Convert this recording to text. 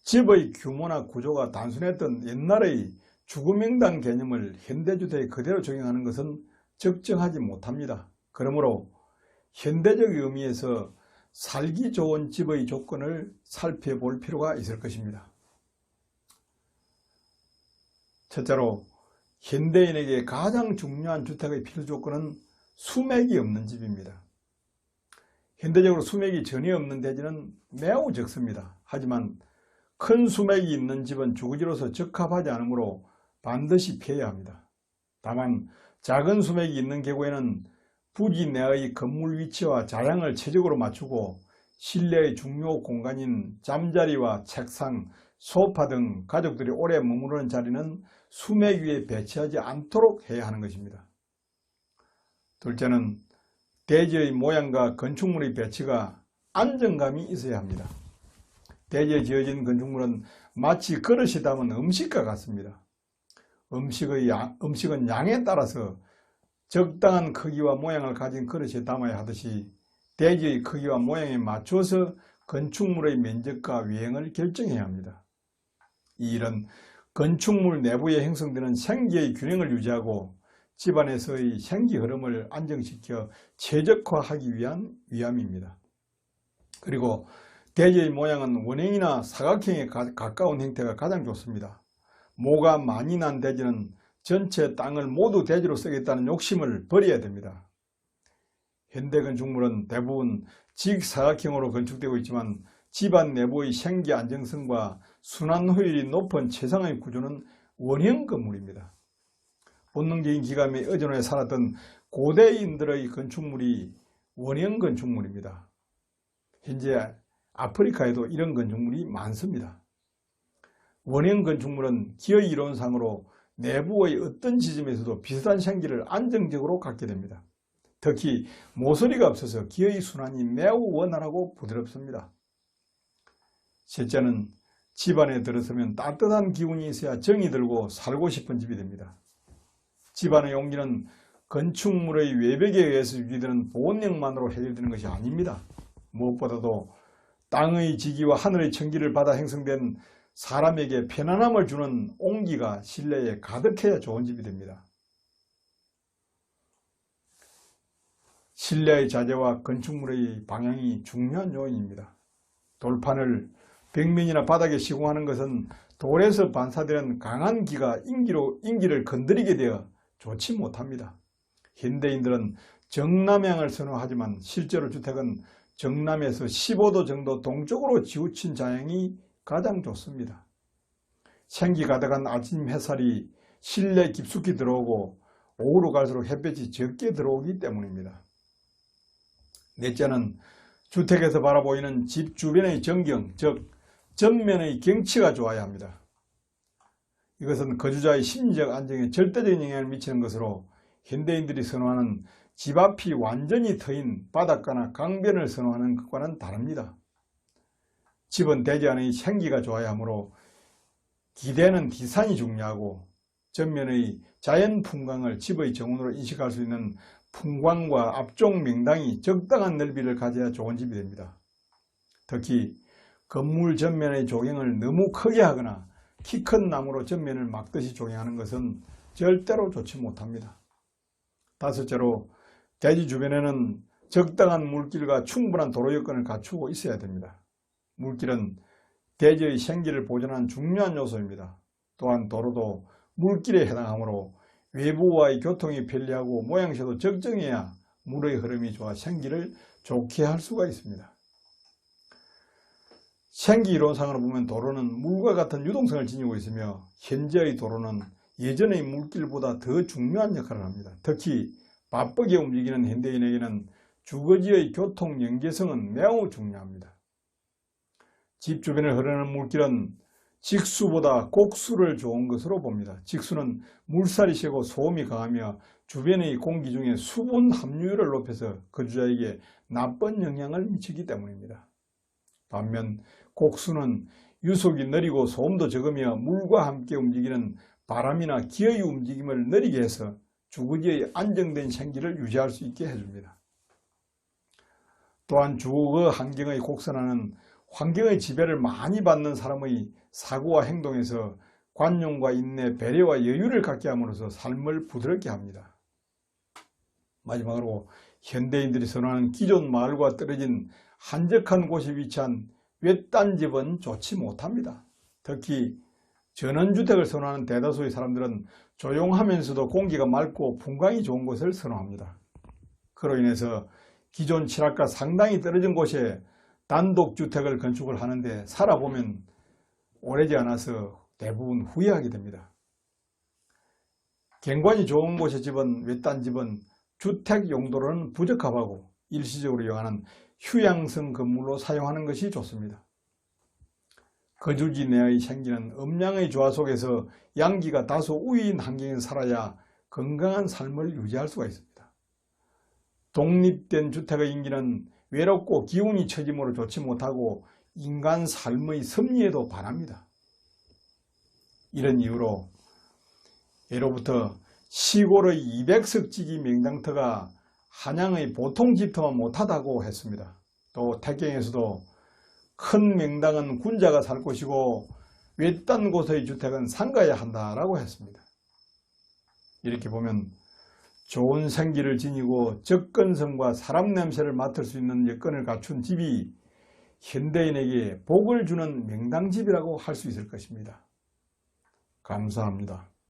집의 규모나 구조가 단순했던 옛날의 주거명당 개념을 현대주택에 그대로 적용하는 것은 적정하지 못합니다. 그러므로 현대적 의미에서 살기 좋은 집의 조건을 살펴볼 필요가 있을 것입니다. 첫째로 현대인에게 가장 중요한 주택의 필수 조건은 수맥이 없는 집입니다. 현대적으로 수맥이 전혀 없는 대지는 매우 적습니다. 하지만 큰 수맥이 있는 집은 주거지로서 적합하지 않으므로 반드시 피해야 합니다. 다만 작은 수맥이 있는 경우에는 부지 내의 건물 위치와 자양을 최적으로 맞추고 실내의 중요 공간인 잠자리와 책상, 소파 등 가족들이 오래 머무르는 자리는 수맥 위에 배치하지 않도록 해야 하는 것입니다. 둘째는 대지의 모양과 건축물의 배치가 안정감이 있어야 합니다. 대지에 지어진 건축물은 마치 그릇이 담은 음식과 같습니다. 음식은 양에 따라서 적당한 크기와 모양을 가진 그릇에 담아야 하듯이 대지의 크기와 모양에 맞춰서 건축물의 면적과 외형을 결정해야 합니다. 이 일은 건축물 내부에 형성되는 생기의 균형을 유지하고 집안에서의 생기 흐름을 안정시켜 최적화하기 위한 위함입니다. 그리고 대지의 모양은 원형이나 사각형에 가까운 형태가 가장 좋습니다. 모가 많이 난 대지는 전체 땅을 모두 대지로 쓰겠다는 욕심을 버려야 됩니다. 현대 건축물은 대부분 직사각형으로 건축되고 있지만 집안 내부의 생기 안정성과 순환 효율이 높은 최상의 구조는 원형 건물입니다. 본능적인 기감에 의존해 살았던 고대인들의 건축물이 원형 건축물입니다. 현재 아프리카에도 이런 건축물이 많습니다. 원형 건축물은 기의 이론상으로 내부의 어떤 지점에서도 비슷한 생기를 안정적으로 갖게 됩니다. 특히 모서리가 없어서 기의 순환이 매우 원활하고 부드럽습니다. 셋째는 집안에 들어서면 따뜻한 기운이 있어야 정이 들고 살고 싶은 집이 됩니다. 집안의 용기는 건축물의 외벽에 의해서 유지되는 보온력만으로 해결되는 것이 아닙니다. 무엇보다도 땅의 지기와 하늘의 천기를 받아 형성된 사람에게 편안함을 주는 온기가 실내에 가득해야 좋은 집이 됩니다. 실내의 자재와 건축물의 방향이 중요한 요인입니다. 돌판을 벽면이나 바닥에 시공하는 것은 돌에서 반사되는 강한 기가 인기를 건드리게 되어 좋지 못합니다. 현대인들은 정남향을 선호하지만 실제로 주택은 정남에서 15도 정도 동쪽으로 치우친 자향이 가장 좋습니다. 생기 가득한 아침 햇살이 실내 깊숙이 들어오고 오후로 갈수록 햇볕이 적게 들어오기 때문입니다. 넷째는 주택에서 바라보이는 집 주변의 전경, 즉 전면의 경치가 좋아야 합니다. 이것은 거주자의 심리적 안정에 절대적인 영향을 미치는 것으로 현대인들이 선호하는 집 앞이 완전히 트인 바닷가나 강변을 선호하는 것과는 다릅니다. 집은 대지 안의 생기가 좋아야 하므로 기대는 뒤산이 중요하고 전면의 자연 풍광을 집의 정원으로 인식할 수 있는 풍광과 앞쪽 명당이 적당한 넓이를 가져야 좋은 집이 됩니다. 특히 건물 전면의 조경을 너무 크게 하거나 키 큰 나무로 전면을 막듯이 조경하는 것은 절대로 좋지 못합니다. 다섯째로 대지 주변에는 적당한 물길과 충분한 도로 여건을 갖추고 있어야 됩니다. 물길은 대지의 생기를 보존하는 중요한 요소입니다. 또한 도로도 물길에 해당하므로 외부와의 교통이 편리하고 모양새도 적정해야 물의 흐름이 좋아 생기를 좋게 할 수가 있습니다. 생기 이론상으로 보면 도로는 물과 같은 유동성을 지니고 있으며 현재의 도로는 예전의 물길보다 더 중요한 역할을 합니다. 특히 바쁘게 움직이는 현대인에게는 주거지의 교통 연계성은 매우 중요합니다. 집 주변을 흐르는 물길은 직수보다 곡수를 좋은 것으로 봅니다. 직수는 물살이 세고 소음이 강하며 주변의 공기 중에 수분 함유율을 높여서 거주자에게 나쁜 영향을 미치기 때문입니다. 반면 곡수는 유속이 느리고 소음도 적으며 물과 함께 움직이는 바람이나 기의 움직임을 느리게 해서 주거지의 안정된 생기를 유지할 수 있게 해줍니다. 또한 주거 환경의 곡선화는 환경의 지배를 많이 받는 사람의 사고와 행동에서 관용과 인내, 배려와 여유를 갖게 함으로써 삶을 부드럽게 합니다. 마지막으로 현대인들이 선호하는 기존 마을과 떨어진 한적한 곳에 위치한 외딴 집은 좋지 못합니다. 특히 전원주택을 선호하는 대다수의 사람들은 조용하면서도 공기가 맑고 풍광이 좋은 곳을 선호합니다. 그로 인해서 기존 취락과 상당히 떨어진 곳에 단독주택을 건축을 하는데 살아보면 오래지 않아서 대부분 후회하게 됩니다. 경관이 좋은 곳의 집은, 외딴 집은 주택 용도로는 부적합하고 일시적으로 이용하는 휴양성 건물로 사용하는 것이 좋습니다. 거주지 내에 생기는 음양의 조화 속에서 양기가 다소 우위인 환경에서 살아야 건강한 삶을 유지할 수가 있습니다. 독립된 주택의 인기는 외롭고 기운이 처짐으로 좋지 못하고 인간 삶의 섭리에도 반합니다. 이런 이유로 예로부터 시골의 200석지기 명당터가 한양의 보통 집터만 못하다고 했습니다. 또 태경에서도 큰 명당은 군자가 살 곳이고 외딴 곳의 주택은 상가야 한다라고 했습니다. 이렇게 보면 좋은 생기를 지니고 접근성과 사람 냄새를 맡을 수 있는 여건을 갖춘 집이 현대인에게 복을 주는 명당집이라고 할 수 있을 것입니다. 감사합니다.